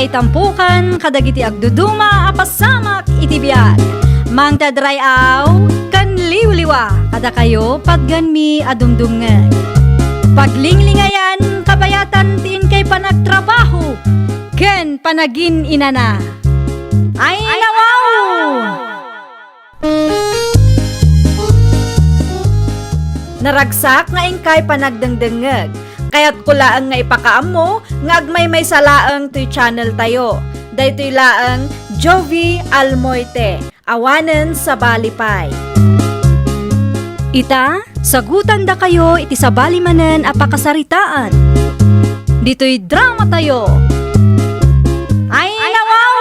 may tampukan, kadagiti agduduma, apasamak itibiyag. Mang tadrayaw, kan liwliwa, kada kayo pagganmi adumdumngeg. Paglinglingayan, kabayatan tiin kay panagtrabaho, ken panagin inana. Ay nawaw! Naragsak nga ingkay panagdengdengeg. Kaya't kulaang nga ipakaam mo, nga agmay may salaang to'y channel tayo. Daytoy laang Jovi Almoite, awanen sa balipay. Ita, sagutan da kayo iti sa balimanen apakasaritaan. Dito'y drama tayo. Ay nawaw!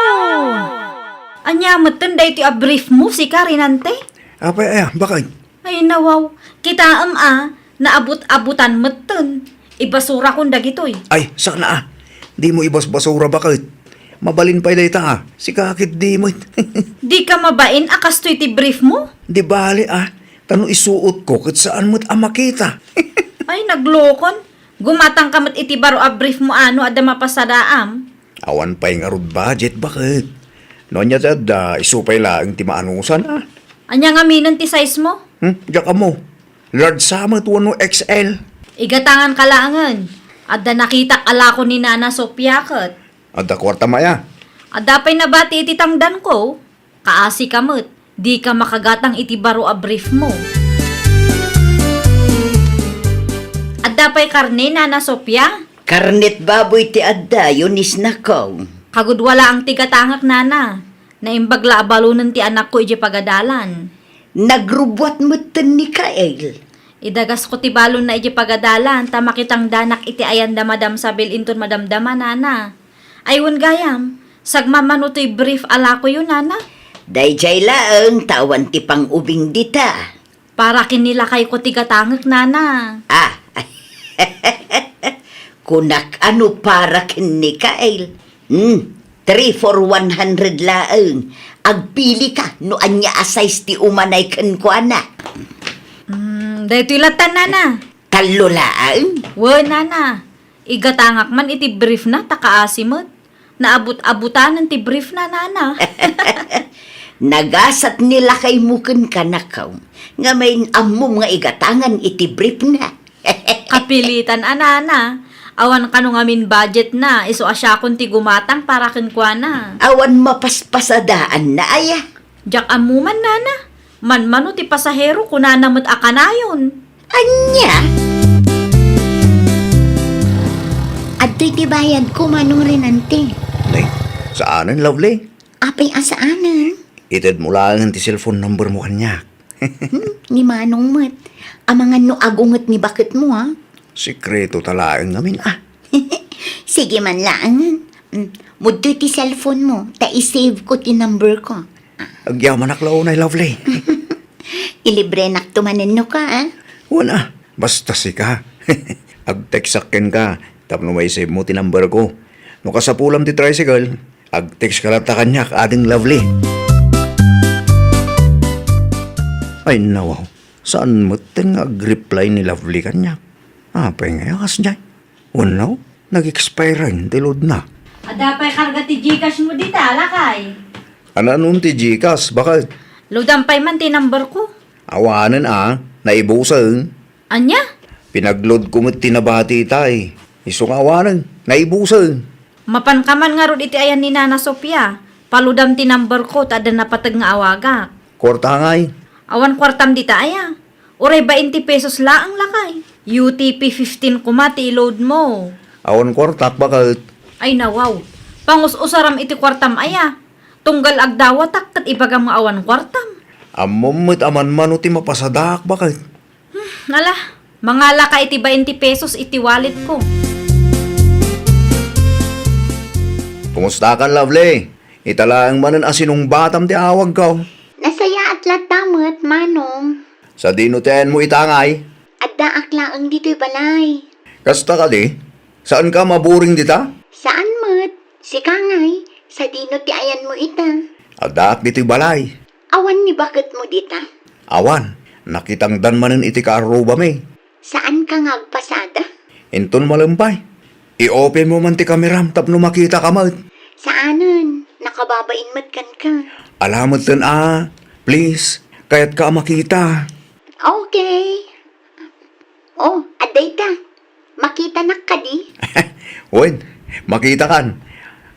Anya, matan da iti a brief mo si Karinante? Apay, bakit? Ay nawaw, kita naabot-abutan matan. Ibasura kong dagitoy. Ay, sana di mo ibas-basura bakit? Mabalin pa dayta si kakit di mo. Di ka mabain akas to iti brief mo? Di bali tano isuot ko kat saan mo't makita. Ay, naglokon. Gumatang kamat iti baro a brief mo ada mapasadaam. Awan pa yung arod budget bakit? Nonya da isupay lang ti maanusan Anya nga minan ti size mo? Diyak mo. Large sama tuwan no XL. Igatangan kalangan. Adda nakita ala ko ni Nana Sophia kat. Adda kwarta maya. Adda pa'y nabati iti tangdan ko. Kaasi kamot. Di ka makagatang iti baro a brief mo. Adda pa'y karne, Nana Sophia? Karnet baboy ti adda, yun is nakaw. Kagudwala ang tigatangak, Nana. Naimbagla abalunan ti anak ko iti pagadalan. Nagrubwat mo ni Kael. Idagas ko ti balon na iti pagadalan, tamakitang danak iti ayan damadam sabil inton madamdama, Nana. Aywan gayam, sagmamano to'y brief ala ko yun, Nana. Dayjay laeng tawan ti pang ubing dita. Para kinila kay ko tigatangak, Nana. Kunak ano para kin ni Kael. 3 for 100 laeng. Agpili ka no anya asais ti umanay ken ko anak. Dahito ilatan, Nana. Talo laeng. Nana. Igatangak man iti brief na, takaasimot. Naabot-abutan ti brief na, Nana. Nagasat nila kay muken kanakaw. Nga may amom nga igatangan iti brief na. Kapilitan, Nana. Awan ka nung amin budget na, iso asya kon ti gumatang para kinkwana. Awan mapaspasadaan na aya. Jak amuman, Nana. Man-mano ti pasahero kunanamot akanayon. Anya? At ti bayad ko manong rinante. Nay, saanan, lovely? Apay asaanan? Itad mo lang ti cellphone number mo kanya. Ni manong mat. Amangan no agungot ni bakit mo Sikreto talaang namin Sige man lang. Mudto ti cellphone mo. Ta-save ko ti number ko. Agyaman aklaw na, lovely. Ilibre naktumanin no ka Wala, basta si ka. Ag-texakin ka, tapno may save mo ti number ko. No kasapulam ti tricycle, ag-text ka lang ta kanya, ading lovely. Ay nawaw, saan mo ag-reply ni lovely kanya? Apay ngayakas dyan. Wala, nag-expire rin, tilod na. Adapay karga ti Gcash mo dita, lakay. Ano ti Gcash, bakit? Ludampay man ti number ko. Awanan naibusan. Anya? Pinagload ko mo't tinabati tay. Isong awanan, naibusan. Mapan ka man nga ron iti ayan ni Nana Sophia. Paludam ti number ko, tada napatag nga awaga. Korta ngay. Awan kwartam dita aya. Uray 20 pesos laang lakay. UTP 15 kumati load mo. Awan korta, bakit? Ay nawaw. Pangus-usaram iti kwartam aya. Tunggal agdawatak kat ibagam nga awan kwartam. Amom mo't aman mano ti mapasadak, bakit? Nala, mangala ka iti 20 pesos iti wallet ko. Kumusta ka, lovely? Italaang manan asinong batam ti awag ka. Nasaya at latamot, manong. Sa dinutean mo itangay. Adda aklaang dito'y balay. Kasta ka di? Saan ka maburing dita? Saan mat? Si Kangay, sa dino ti ayan mo ita. Adak dito'y balay. Awan ni bakit mo dita? Awan, nakitang dan manan iti kaaruba may. Saan ka ngagpasada? Inton malampay. I-open mo man ti kameram tapno makita ka mat. makababain matkan ka. Alamat tan please, kayat ka makita. Okay. Oh, aday ta. Makita na ka di. Wen, makita kan.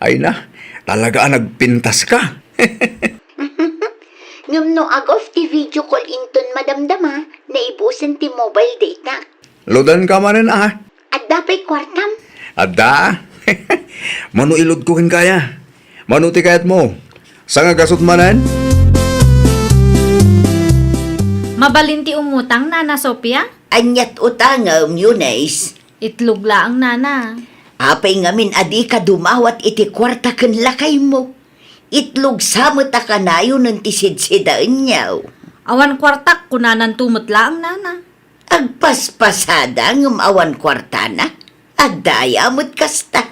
Ay na, talaga nagpintas ka. Ngam no agof ti video call inton madamdama na ibusan ti mobile data. Lodan ka manan At dapay kwartam. Adda, mano ilod ko kin kaya. Mano ti kayat mo. Sanga gasot manan? Mabalinti umutang, Nana Sophia? Anyat utangam, Eunice. Itlog laang, Nana. Apay ngamin adi ka dumawat iti kwarta ken lakay mo. Itlog samot a kanayo ng tisid-sidaan niyaw. Awan kwartak, kunanan tumot laang, Nana. Agpaspasada ngam awan kwarta na. Agdayamot kasta.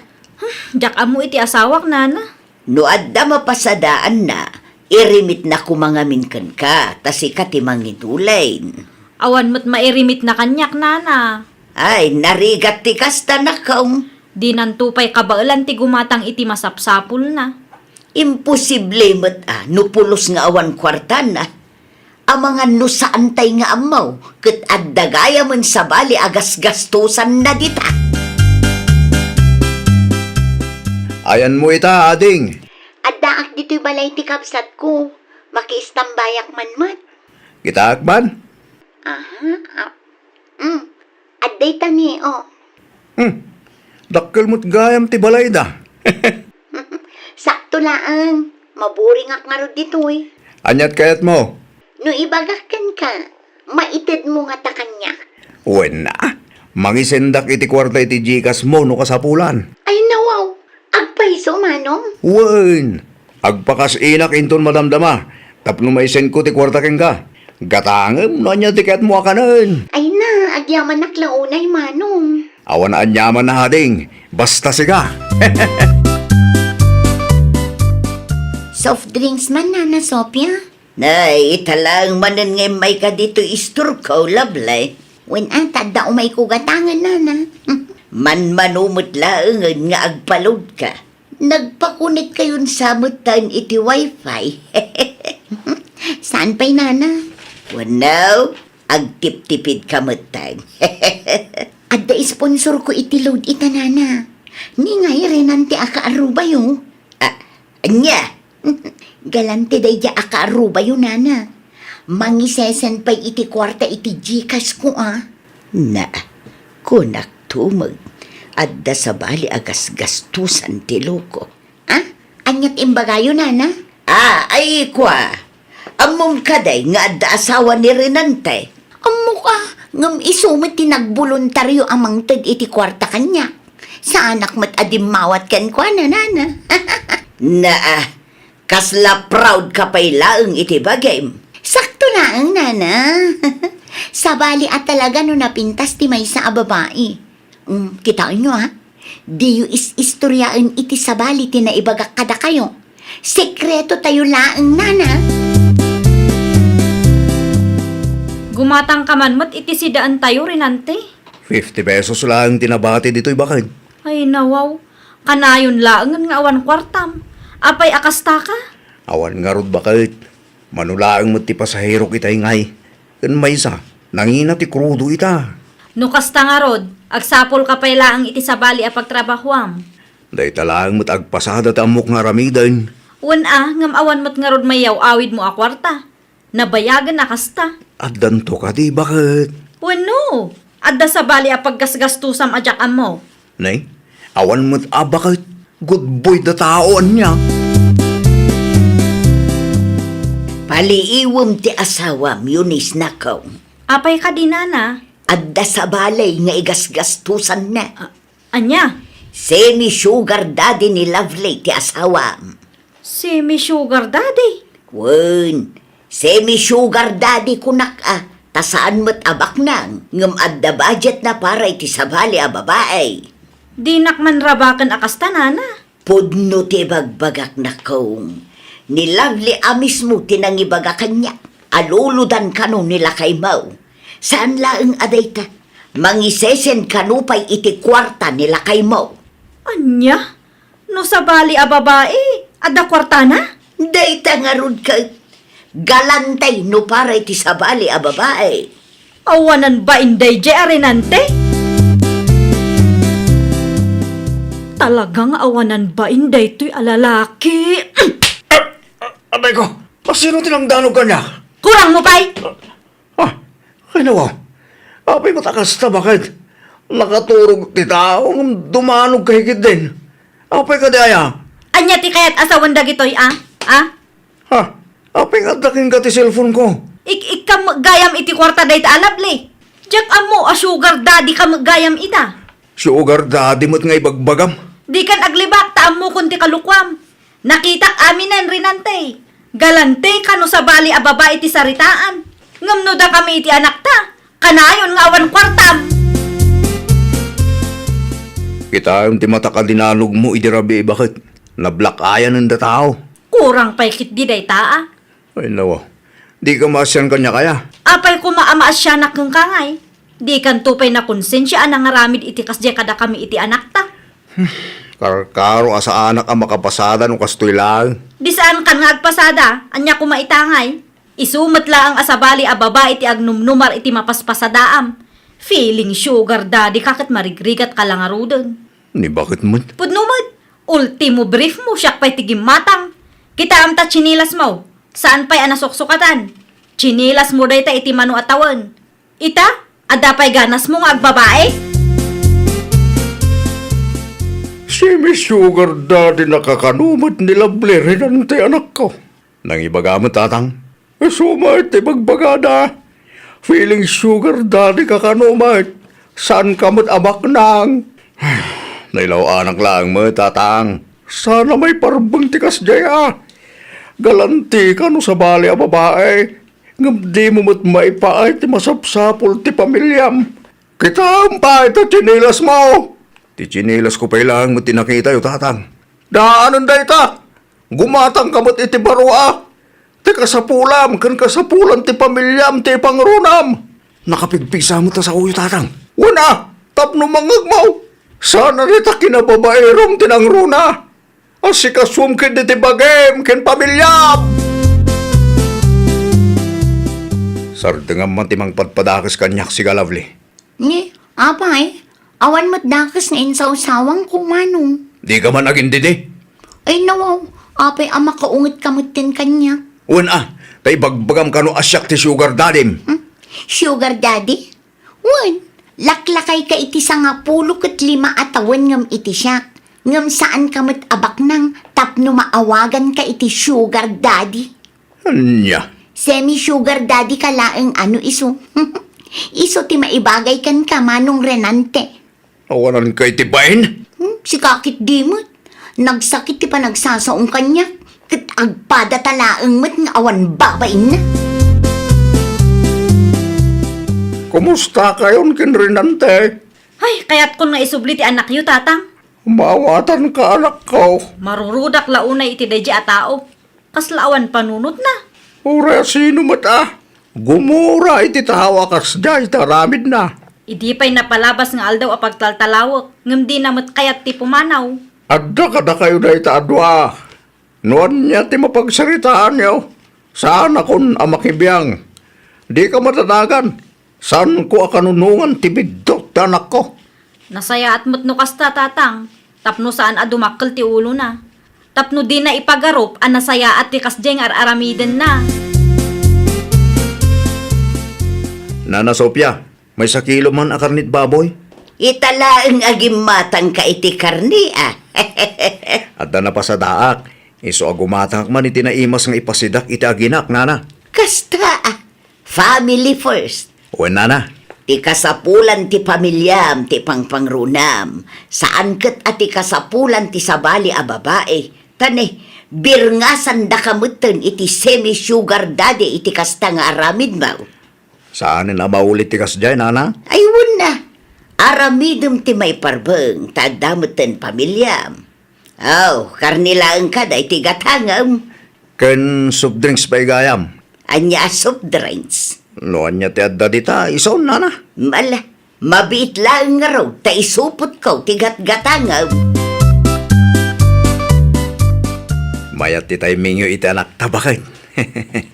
Jak amo iti asawak, Nana. No adda mapasadaan na, irimit na kumangamin kan ka, tas ikati mangitulain. Awan mo't mairimit na kanyak, Nana. Ay, narigat ti kasta na kaong. Di nantupay kabailan ti gumatang iti masapsapul na. Imposible mo't no pulos nga awan kwarta na. Amangan no saan tay nga amaw, ket adda gaya man sa bali agas gastusan na dita. Ayan mo ita, ading. Addaak dito'y balay ti kapsat ko. Makiistambayak man mat. Kita akban? Adday tani, oh. Dakkel mo't gayam ti balay da. Sakto laang. Maburing ak nga ro dito'y. Anyat kayat mo? No ibagakan ka, maitid mo nga ta kanya. Wen na, mangisendak iti kwarta iti jikas mo no kasapulan. Ay nawaw, agpaiso manong. Wen, agpakas inak inton madamdama. Tapno maisen ko ti kwarta ken ka. Gatangem no anya tiket mo akanan. Ay na, agyaman naklaunay manong. Awan na anyaman na hading, basta siga. Soft drinks man, Nana Sophia? Nay, italang manan ngay may ka dito istur ko, lablay. When tada umay ko gatangan, Nana. Man-manumot laangan nga agpalod ka. Nagpakunit kayon sa mutan iti wifi. Saan pa'y, Nana? Wanaw, agtip-tipid ka mutan. Adda sponsor ko iti load ita, Nana. Ni ngay renante aka aruba yung. Anya? Galante day ja aka aruba yung, Nana. Mangisesen pa'y iti kwarta iti jikas ko, Na, kunak tumag. Adda sa bali agas gastusan ti loko. Anyat imbagayo, Nana? Ay kwa. Amom kaday nga adda asawa ni Renante. Amo ka, ngam isumit tinagboluntaryo amang tad iti kwarta kanya. Sa anak mat adim mawat ken kwa na, Nana. Kasla proud ka pa'y laeng iti bagay. Sakto laeng, Nana. Sa bali at talaga no napintas ti may sa babae. Kitain nyo, Di yu istoryaan iti sa bali ti naibagak kada kayo. Sekreto tayo laeng, Nana. Gumatang ka man mo't iti sidaan tayo, Renante. 50 pesos lang tinabati dito'y bakit? Ay nawaw, kanayon laang nga awan kwartam. Apay akasta ka? Awan nga rod bakit? Manulaang mo ti pasahero kita ingay. Kan may isa, nangina ti krudo ita. No kasta nga rod, agsapol ka pay laang iti sabali a pagtrabahuam. Day talaang mo't agpasada ta amok nga ramidan. Ngam awan mo't nga rod mayaw awid mo a kwarta. Nabayagan na kasta. At danto ka di bakit? No, adda sabali a paggasgastusam ajakam mo. Nay, awan mo't bakit? Good boy da taon niya. Paliiwom ti asawa, Eunice nakaw. Apay ka di, Nana? Adda sa balay nga igasgastusan na. Anya? Semi-sugar daddy ni Lovely ti asawa. Semi-sugar daddy. Wen, semi-sugar daddy kunak tasaan mo't abak nang ngam adda budget na para iti sabali a babae. Di nakman rabakan akasta, Nana. Pudno ti bagbagak na kong. Ni Lovely amis mo tinangibagakan niya. Aluludan kano nila kay Mau. Saan laeng aday ta? Mangisesen kanupay iti kwarta nila kay Mau. Anya? No sabali a babae, Ada kwarta na? Dayta nga rod ka. Galantay no para iti sabali a babae. Awanan ba inday je arinante? Talagang awanan ba inday to'y alalaki? Abay ko, sino tinangdanog ka niya? Kurang mo pa'y! Kinawa, abay matakas na bakit? Nakaturog ti tao, dumanog kahigit din. Apay ka daya? Anya ti kayat asawan dagitoy Apay nga daking ka ti cellphone ko. Ikam gayam iti kwarta day ta alabli. Diyak amo a sugar daddy kam gayam ita. Sugar daddy mo't nga ibagbagam. Di kan aglibak taam mo kunti kalukwam. Nakitak aminan rinante. Galante kano sa bali a babae iti saritaan. Ngamno da kami iti anak ta. Kanayon nga awan kwartam. Kita yung timata ka dinanog mo, idirabi, bakit? Nablak ayan ng tao. Kurang pa'y kit di day taa. Ay nawa, di ka masyan kanya kaya. Apay ko maamaas siya na kang kangay. Di kan tupay na konsensya anang ngaramid iti kasya kada kami iti anak ta. Karkaro asa anak ang makapasada nung kastoy lang. Di saan kan nga agpasada, anya ko maitangay. Isumat la ang asabali a babae iti agnumnumar iti mapaspasadaam. Feeling sugar daddy kakit marigrigat ka lang arudon. Ni bakit mo? Pudnumad, ultimo brief mo siya pa'y tigim matang. Kita amta chinilas mo, saan pa'y anasuksukatan? Chinilas mo day ta iti manu atawan. Ita, ada pa'y ganas mo nga agbabae? Si Miss Sugar Daddy nakakanumat nila Blair ng anak ko. Nang ibagamot tatang, sumait ibagbagada. Feeling Sugar Daddy kakanumat. Saan ka mo't abak nang? Nailaw anak lang mo, tatang. Sana may parbang tikas daya. Galanti ka no sa bali a babae. Ngam di mo mo't maipaay ti masapsapol ti pamilyam. Kita ang pa ito chinilas mo. Ti chinilas ko pa ilang mo tinakita yung tatang. Daanan da ita. Gumatang ka mo't iti barua. Ti kasapulam, kan kasapulan ti pamilyam, ti pangrunam. Nakapigpisa mo ta sa uyo tatang. Una, tapno mangag mo. Sana rita kinababaerom tinangruna. Asikasum kin ti bagem kin pamilyam. Sardengam man timang padpadakas kanyak si Galavli. Ni, apay, awan mo't dakas na insaw-sawang kumano. Di ka man aging didi. Ay nawaw, apay ama kaungit kamutin kanya. Una, tay bagbagam ka no asyak ti Sugar Daddy. Sugar daddy? Wan, laklakay ka iti sa nga 15 atawan ngam iti siya. Ngam saan ka mo't abak nang tapno maawagan ka iti sugar daddy. Anya, Semi-sugar daddy ka laeng ano iso. Iso ti maibagay kan ka manong renante. awanan kay tibain. Si kakit di mo't. Nagsakit ti pa nagsasaong kanya. Kat agpada talaeng mo't nga awan babain na. Kumusta kayon kin Renante? Ay, kaya't kun nga isubli ti anak yu tatang. Mawatan ka anak ko. Marurudak launay iti deje a tao. Kaslaawan panunot na. Ura sino mata? Gumura iti tawa kas jay taramid na. Idi pa'y napalabas nga aldaw a pagtaltalawak. Ngam di namot kayat ti pumanaw. Adda kada kayo na itaadwa. Noon niya ti mapagsaritaan niyo. Saan akon amakibiyang? Di ka matanagan. Saan ko akanunungan ti bidot anak ko? Nasaya at mo't nukas ta tatang. Tapno saan a dumakkel ti ulo na. Tapno di na ipagarop a nasaya at ti kasjeng aramiden na. Nana Sophia, may sakilo man a karnit baboy? Italaeng agimatang ka iti karni ah. Adda na pa sa daak. Iso agumatang man iti naimas nga ipasidak iti aginak, nana. Kasta ah. Family first. Uwan, nana. Ti kasapulan ti pamilyam ti pangpangrunam. Saan ket at ti kasapulan ti sabali a babae. Tane, birngasan da kamutten iti semi-sugar daddy iti kasta nga aramid mo. Saan na maulit ti kasjay, nana? Ayun na. Aramidum ti may parbeng, tagdamutin pamilyam. Oh, karnilaang ka da iti gatangam. Ken soft drinks pa igayam. Anya soft drinks. Noan niya ti adda dita, ison, nana. Mala, mabiit lang nga raw, ta isupot ko ti gatgatangam. Mayat ti tayo mingyo iti anak tabakit.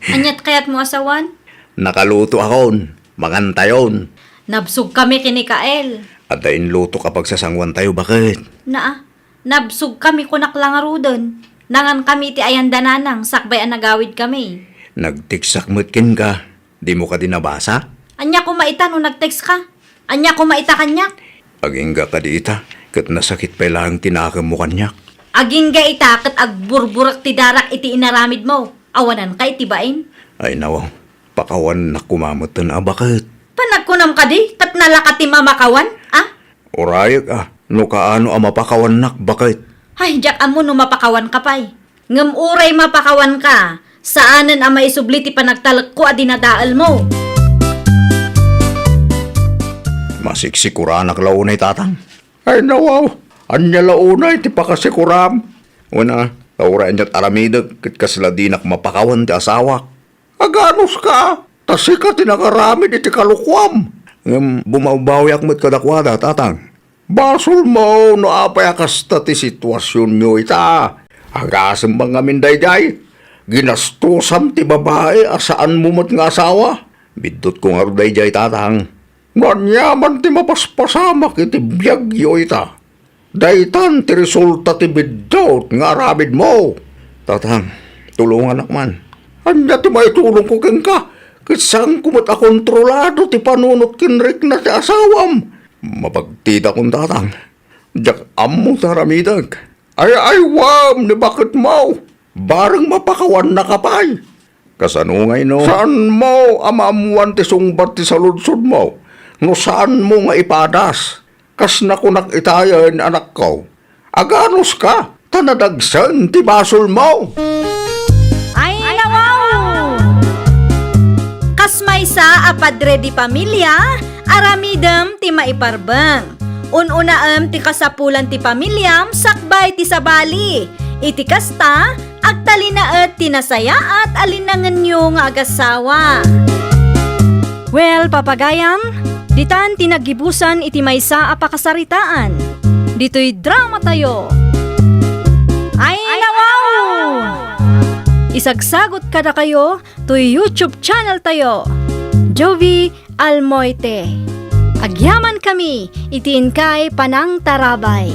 Anyat kayat mo asawan? Nakaluto akon, mangantayon. Nabsug kami kini Kael. At dahin luto kapag sasangwan tayo, bakit? Nabsug kami kunak lang arudon. Nangan kami ti ayandananang sakbay ang nagawid kami. Nagtiksak mutkin ka. Di mo ka dinabasa? Anya ko maita no nag-text ka? Anya ko maita kanyak? Agingga ka di ita, kat nasakit pa lang tinakam mo kanyak. Aging ga ita kat agburburak ti darak iti inaramid mo. Awanan ka iti bain? Ay nawaw, pakawan na kumamatan bakit? Panagkunam ka di, kat nalakat ti mamakawan, ah? Orayak no kaano mapakawan nak, bakit? Ay, jak amo no mapakawan ka pa'y. Ngam uray mapakawan ka, saanan ang maisubli ti panagtalak ko a dinadaal mo. Masiksikuran ak launay tatang. Ay nawaw, anya launay ti pakasikuram. Una, laura anyat aramidag kat kasla dinak mapakawan ti asawak. Aganos ka, tasi ka tinakaramid iti kalukwam. Ngam bumawbawiak mo't kadakwada tatang. Basol mo no apay akasta ti sitwasyon nyo ita. Agasam mga mindayday. Ginastusam ti babae asaan mo mo't nga asawa. Bidot ko nga ruday tatang. Ganyaman ti mapaspasamak iti biyag yo ita. Daytan ti resulta ti bidot nga arabid mo. Tatang, tulungan akman. Anya ti may tulong ko ken ka. Kisang kumot akontrolado ti panunot kinrik na ti asawam. Mapagtita kong tatang. Diyak amo taramidag. Ay wam ni bakit mo? Barang mapakawan na kapay. Kasanungay no? Saan mo amamuan ti sungbat ti saludsod mo? No saan mo nga ipadas? Kas na kunak itayan anak ko. Aganos ka? Tanadagsan ti basol mo. Ay, nawaw! Kasmay sa apadre di pamilya, aramidem ti maiparbang. Ununaem ti kasapulan ti pamilyam, sakbay ti sabali. Iti kasta, agtalinaet ti nasaya at alinangan nyo nga agasawa. Well, papagayam, ditan tinagibusan iti maysa a pakasaritaan. Dito'y drama tayo. Ay, nawaw! Isagsagot kada kayo to YouTube channel tayo. Jovi Almoite. Agyaman kami, itiin kay Panang Tarabay.